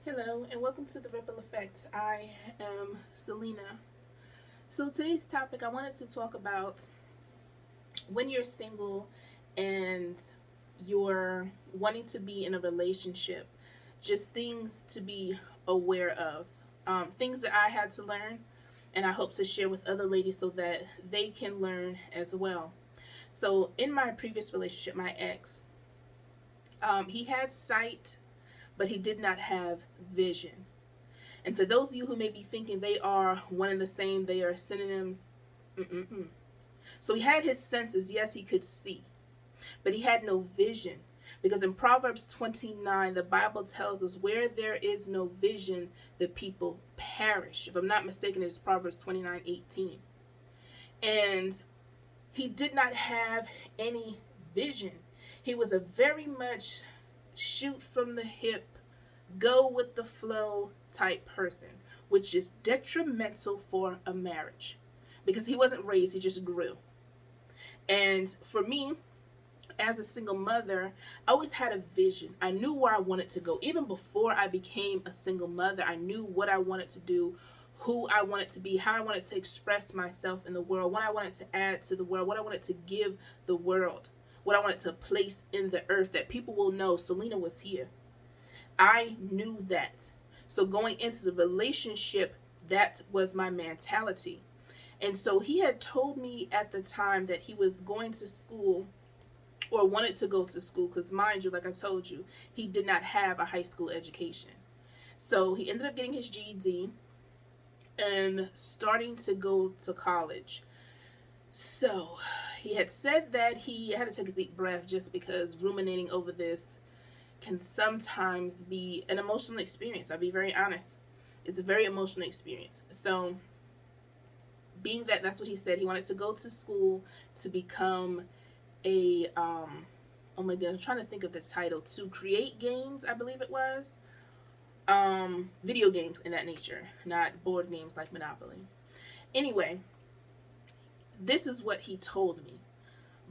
Hello and welcome to the Ripple Effect. I am Selena. So today's topic I wanted to talk about when you're single and you're wanting to be in a relationship, just things to be aware of, things that I had to learn and I hope to share with other ladies so that they can learn as well. So in my previous relationship, my ex, he had sight, but he did not have vision. And for those of you who may be thinking they are one and the same, they are synonyms. Mm-mm-mm. So he had his senses. Yes, he could see, but he had no vision. Because in Proverbs 29, the Bible tells us where there is no vision, the people perish. If I'm not mistaken, it's Proverbs 29:18. And he did not have any vision. He was a very much shoot from the hip, go with the flow type person, which is detrimental for a marriage because he wasn't raised, he just grew. And for me, as a single mother, I always had a vision. I knew where I wanted to go. Even before I became a single mother, I knew what I wanted to do, who I wanted to be, how I wanted to express myself in the world, what I wanted to add to the world, what I wanted to give the world, what I wanted to place in the earth that people will know Selena was here. I knew that. So going into the relationship, that was my mentality. And so he had told me at the time that he was going to school or wanted to go to school because, mind you, like I told you, he did not have a high school education. So he ended up getting his GED and starting to go to college. So he had said that he had to take a deep breath just because ruminating over this can sometimes be an emotional experience. I'll be very honest. It's a very emotional experience. So, being that that's what he said, he wanted to go to school to become a oh my god, I'm trying to think of the title, to create games, I believe it was. Video games in that nature, not board games like Monopoly. Anyway, this is what he told me.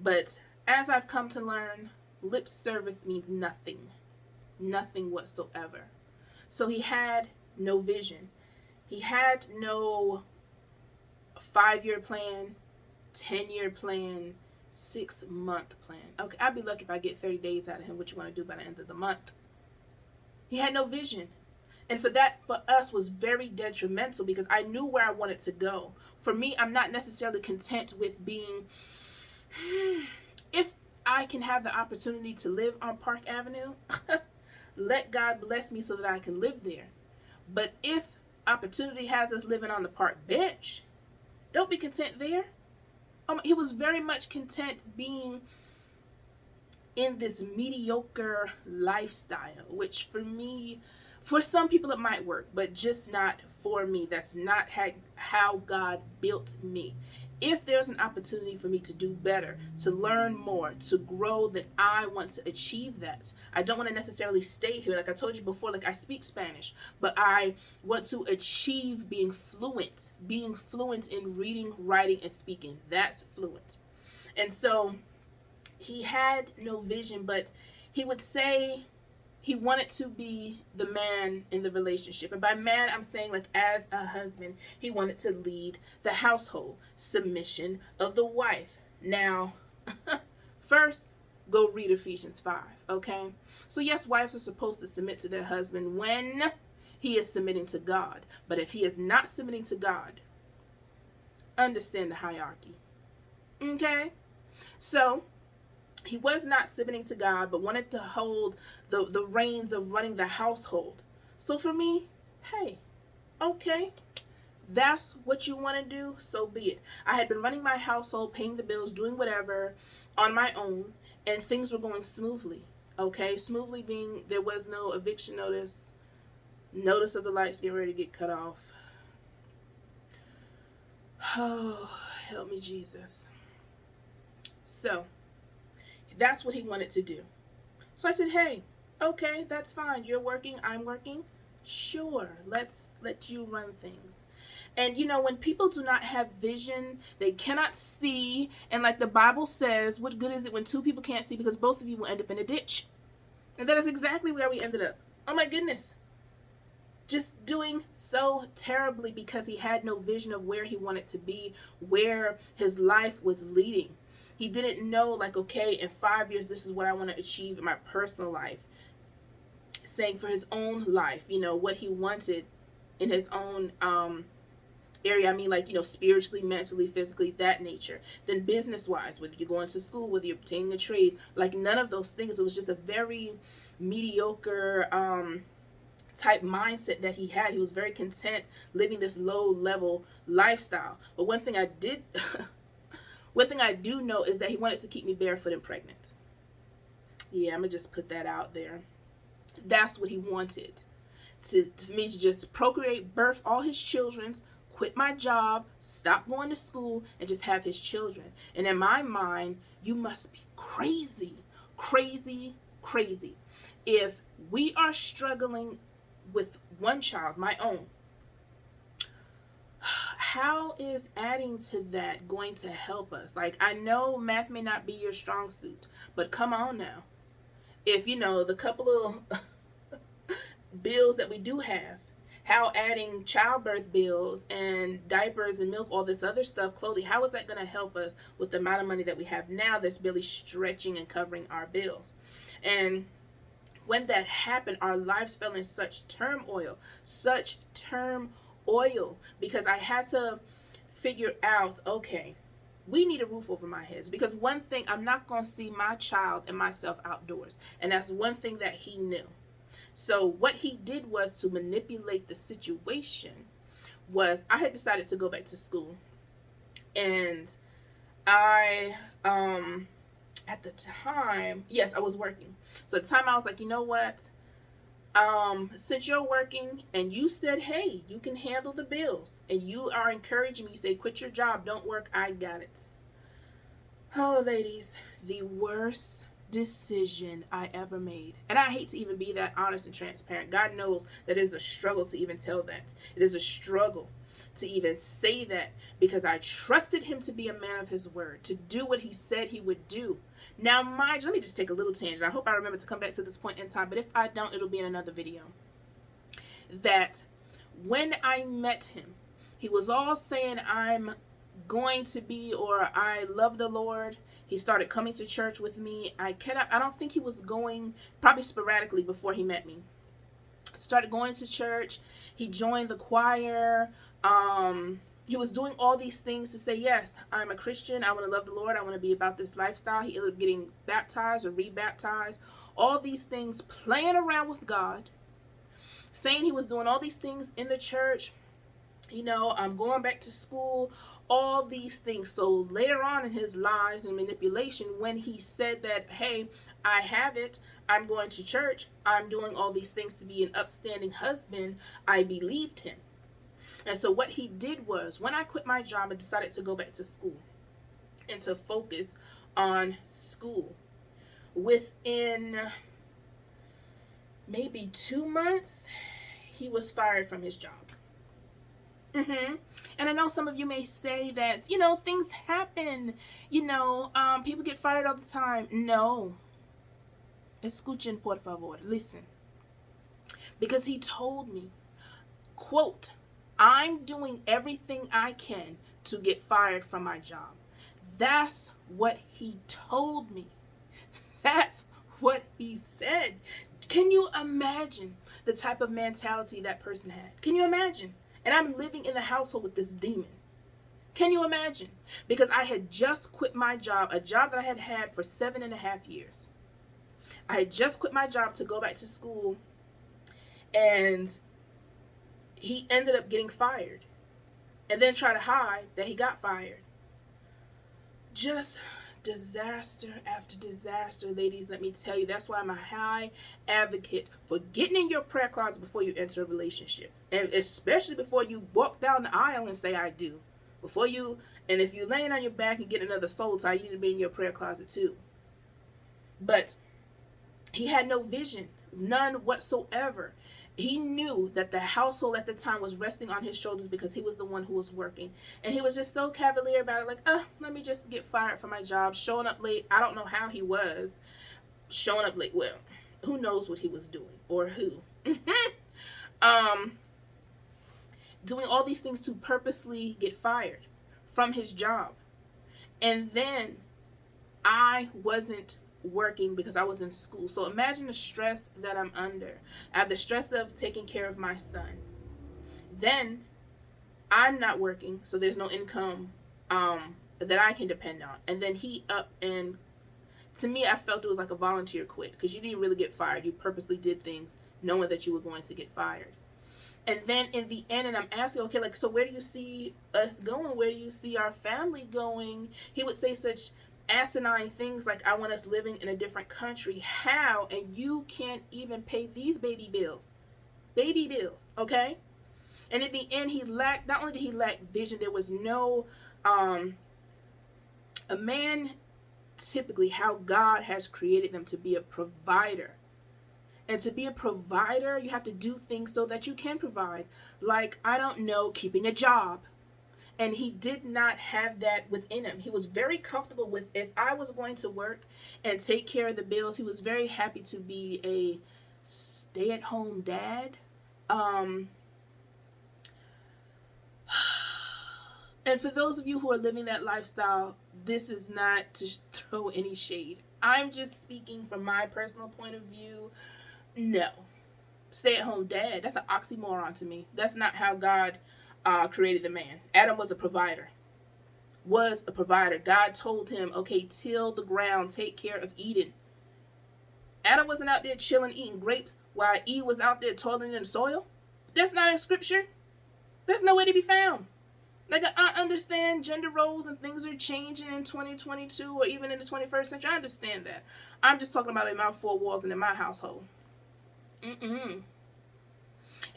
But as I've come to learn, lip service means nothing. Nothing whatsoever. So he had no vision. He had no 5-year plan, 10-year plan, 6-month plan. Okay, I'd be lucky if I get 30 days out of him, what you want to do by the end of the month. He had no vision. And for that, for us, was very detrimental because I knew where I wanted to go. For me, I'm not necessarily content with being, if I can have the opportunity to live on Park Avenue, let God bless me so that I can live there. But if opportunity has us living on the park bench, don't be content there. He was very much content being in this mediocre lifestyle, which for me, for some people it might work, but just not for me. That's not how God built me. If there's an opportunity for me to do better, to learn more, to grow, then I want to achieve that. I don't want to necessarily stay here. Like I told you before, like I speak Spanish, but I want to achieve being fluent in reading, writing, and speaking. That's fluent. And so he had no vision, but he would say he wanted to be the man in the relationship. And by man, I'm saying like as a husband, he wanted to lead the household, submission of the wife. Now, first, go read Ephesians 5, okay? So yes, wives are supposed to submit to their husband when he is submitting to God. But if he is not submitting to God, understand the hierarchy, okay? So he was not submitting to God, but wanted to hold the reins of running the household. So for me, hey, okay, that's what you want to do, so be it. I had been running my household, paying the bills, doing whatever on my own, and things were going smoothly. Okay, smoothly being there was no eviction notice, notice of the lights getting ready to get cut off. Oh, help me, Jesus. So, that's what he wanted to do. So I said, hey, okay, that's fine. You're working, I'm working. Sure, let's let you run things. And you know, when people do not have vision, they cannot see. And like the Bible says, what good is it when two people can't see because both of you will end up in a ditch? And that is exactly where we ended up. Oh my goodness. just doing so terribly because he had no vision of where he wanted to be, where his life was leading. He didn't know, like, okay, in 5 years, this is what I want to achieve in my personal life. Saying for his own life, what he wanted in his own area. I mean, like, spiritually, mentally, physically, that nature. Then business wise, whether you're going to school, whether you're obtaining a trade, like none of those things. It was just a very mediocre type mindset that he had. He was very content living this low level lifestyle. But one thing I do know is that he wanted to keep me barefoot and pregnant. Yeah, I'm gonna just put that out there. That's what he wanted. To me to just procreate, birth all his children, quit my job, stop going to school, and just have his children. And in my mind, you must be crazy, crazy, crazy. If we are struggling with one child, my own, how is adding to that going to help us? Like, I know math may not be your strong suit, but come on now. If, the couple of bills that we do have, how adding childbirth bills and diapers and milk, all this other stuff, clothing, how is that going to help us with the amount of money that we have now that's barely stretching and covering our bills? And when that happened, our lives fell in such turmoil, because I had to figure out, okay, we need a roof over my heads. Because one thing, I'm not going to see my child and myself outdoors. And that's one thing that he knew. So what he did was to manipulate the situation. I had decided to go back to school. And I, at the time, yes, I was working. So at the time I was like, you know what? Since you're working and you said, hey, you can handle the bills, and you are encouraging me, you say, quit your job, don't work, I got it. Oh, ladies, the worst decision I ever made. And I hate to even be that honest and transparent. God knows that it is a struggle to even tell that. It is a struggle to even say that, because I trusted him to be a man of his word, to do what he said he would do. Now, mind you, let me just take a little tangent. I hope I remember to come back to this point in time, but if I don't, it'll be in another video. That when I met him, he was all saying, I'm going to be, or I love the Lord. He started coming to church with me. I don't think he was going, probably sporadically before he met me. Started going to church. He joined the choir. He was doing all these things to say, yes, I'm a Christian. I want to love the Lord. I want to be about this lifestyle. He ended up getting baptized or rebaptized. All these things, playing around with God, saying he was doing all these things in the church. I'm going back to school, all these things. So later on in his lies and manipulation, when he said that, hey, I have it, I'm going to church, I'm doing all these things to be an upstanding husband, I believed him. And so what he did was, when I quit my job and decided to go back to school and to focus on school, within maybe 2 months, he was fired from his job. And I know some of you may say that, things happen, people get fired all the time. No. Escuchen, por favor. Listen. Because he told me, quote, I'm doing everything I can to get fired from my job. That's what he told me. That's what he said. Can you imagine the type of mentality that person had? Can you imagine? And I'm living in the household with this demon. Can you imagine? Because I had just quit my job, a job that I had had for 7.5 years. I had just quit my job to go back to school, and he ended up getting fired, and then tried to hide that he got fired. Just disaster after disaster, ladies. Let me tell you, that's why I'm a high advocate for getting in your prayer closet before you enter a relationship, and especially before you walk down the aisle and say I do. And if you're laying on your back and get another soul tie, you need to be in your prayer closet too. But he had no vision, none whatsoever. He knew that the household at the time was resting on his shoulders because he was the one who was working. And he was just so cavalier about it, like, let me just get fired from my job, showing up late. I don't know how he was showing up late. Well, who knows what he was doing, or who. doing all these things to purposely get fired from his job. And then I wasn't working because I was in school. So imagine the stress that I'm under. I have the stress of taking care of my son. Then I'm not working, so there's no income that I can depend on. And then he up and to me, I felt it was like a volunteer quit because you didn't really get fired. You purposely did things knowing that you were going to get fired. And then in the end, and I'm asking, okay, like, so where do you see us going? Where do you see our family going? He would say such asinine things like, I want us living in a different country. How? And you can't even pay these baby bills. Baby bills, okay? And in the end, he lacked, not only did he lack vision, there was no, a man, typically how God has created them to be a provider. And to be a provider, you have to do things so that you can provide. Like, I don't know, keeping a job. And he did not have that within him. He was very comfortable with, if I was going to work and take care of the bills, he was very happy to be a stay-at-home dad. And for those of you who are living that lifestyle, this is not to throw any shade. I'm just speaking from my personal point of view. No. Stay-at-home dad, that's an oxymoron to me. That's not how God created the man. Adam was a provider. God told him, okay, till the ground, take care of Eden. Adam wasn't out there chilling, eating grapes, while Eve was out there toiling in the soil. That's not in scripture. There's nowhere to be found. Like, I understand gender roles and things are changing in 2022 or even in the 21st century. I understand that. I'm just talking about in my four walls and in my household. And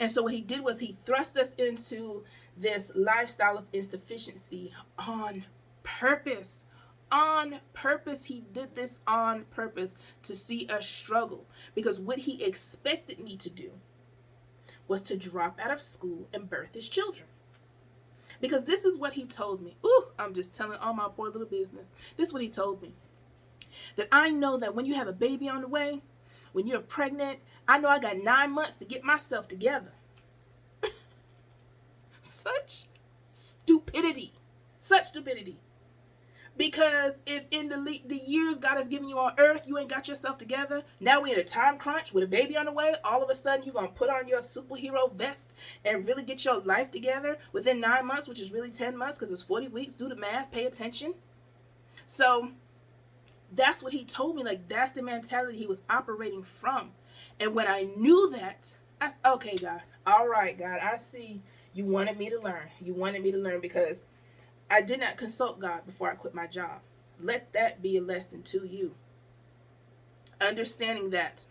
so what he did was he thrust us into this lifestyle of insufficiency on purpose. On purpose. He did this on purpose to see us struggle. Because what he expected me to do was to drop out of school and birth his children. Because this is what he told me. Ooh, I'm just telling all my poor little business. This is what he told me. That I know that when you have a baby on the way, when you're pregnant, I know I got 9 months to get myself together. Such stupidity. Such stupidity. Because if in the years God has given you on earth, you ain't got yourself together, now we're in a time crunch with a baby on the way, all of a sudden you're going to put on your superhero vest and really get your life together within 9 months, which is really 10 months because it's 40 weeks. Do the math, pay attention. So that's what he told me. Like, that's the mentality he was operating from. And when I knew that, I said, okay, God, all right, God, I see you wanted me to learn. You wanted me to learn because I did not consult God before I quit my job. Let that be a lesson to you. Understanding that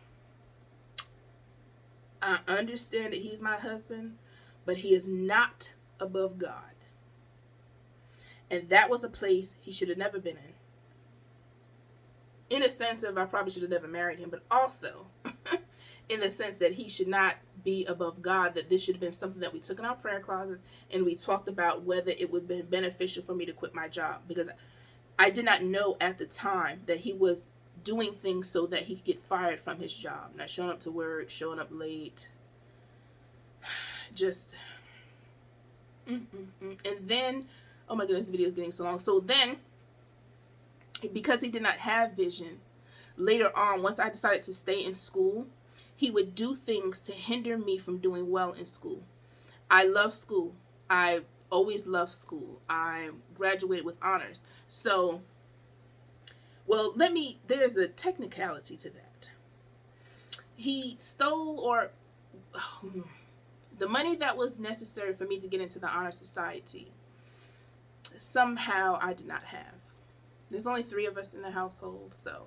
I understand that he's my husband, but he is not above God. And that was a place he should have never been in a sense of I probably should have never married him, but also in the sense that he should not be above God, that this should have been something that we took in our prayer closet and we talked about whether it would have been beneficial for me to quit my job, because I did not know at the time that he was doing things so that he could get fired from his job. Not showing up to work, showing up late, just and then, oh my goodness, this video is getting so long. So then, because he did not have vision, later on, once I decided to stay in school, he would do things to hinder me from doing well in school. I love school. I always loved school. I graduated with honors. So, well, there's a technicality to that. He stole the money that was necessary for me to get into the honor society. Somehow I did not have. There's only 3 of us in the household, so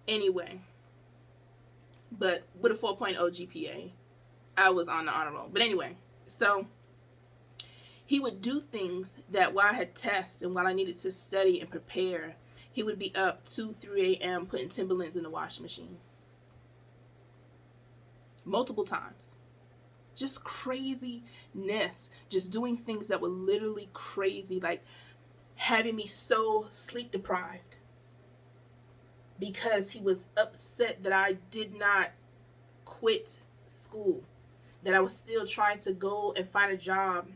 anyway. But with a 4.0 GPA, I was on the honor roll. But anyway, so he would do things that while I had tests and while I needed to study and prepare, he would be up 2, 3 a.m. putting Timberlands in the washing machine. Multiple times. Just craziness. Just doing things that were literally crazy, like having me so sleep deprived because he was upset that I did not quit school. that I was still trying to go and find a job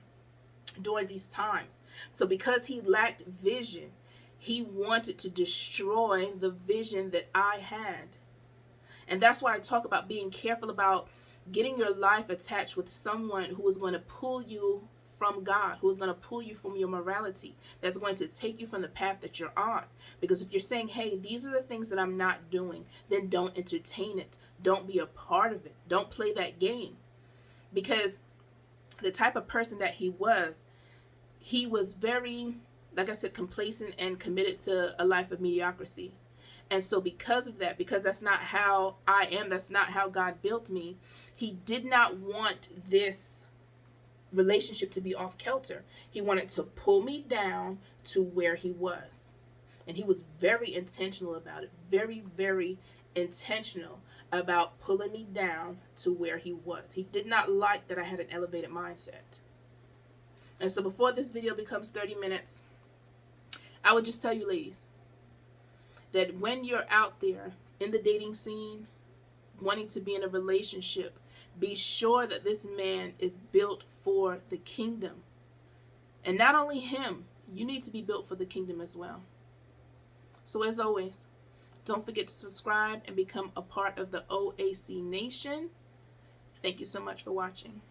during these times. So because he lacked vision, he wanted to destroy the vision that I had. And that's why I talk about being careful about getting your life attached with someone who is going to pull you from God, who is going to pull you from your morality, that's going to take you from the path that you're on. Because if you're saying, hey, these are the things that I'm not doing, then don't entertain it. Don't be a part of it. Don't play that game. Because the type of person that he was very, like I said, complacent and committed to a life of mediocrity. And so because of that, because that's not how I am, that's not how God built me, he did not want this relationship to be off kilter. He wanted to pull me down to where he was. And he was very intentional about it. Very, very intentional about pulling me down to where he was. He did not like that I had an elevated mindset. And so before this video becomes 30 minutes, I would just tell you, ladies, that when you're out there in the dating scene, wanting to be in a relationship, be sure that this man is built for the kingdom. And not only him, you need to be built for the kingdom as well. So as always, don't forget to subscribe and become a part of the OAC Nation. Thank you so much for watching.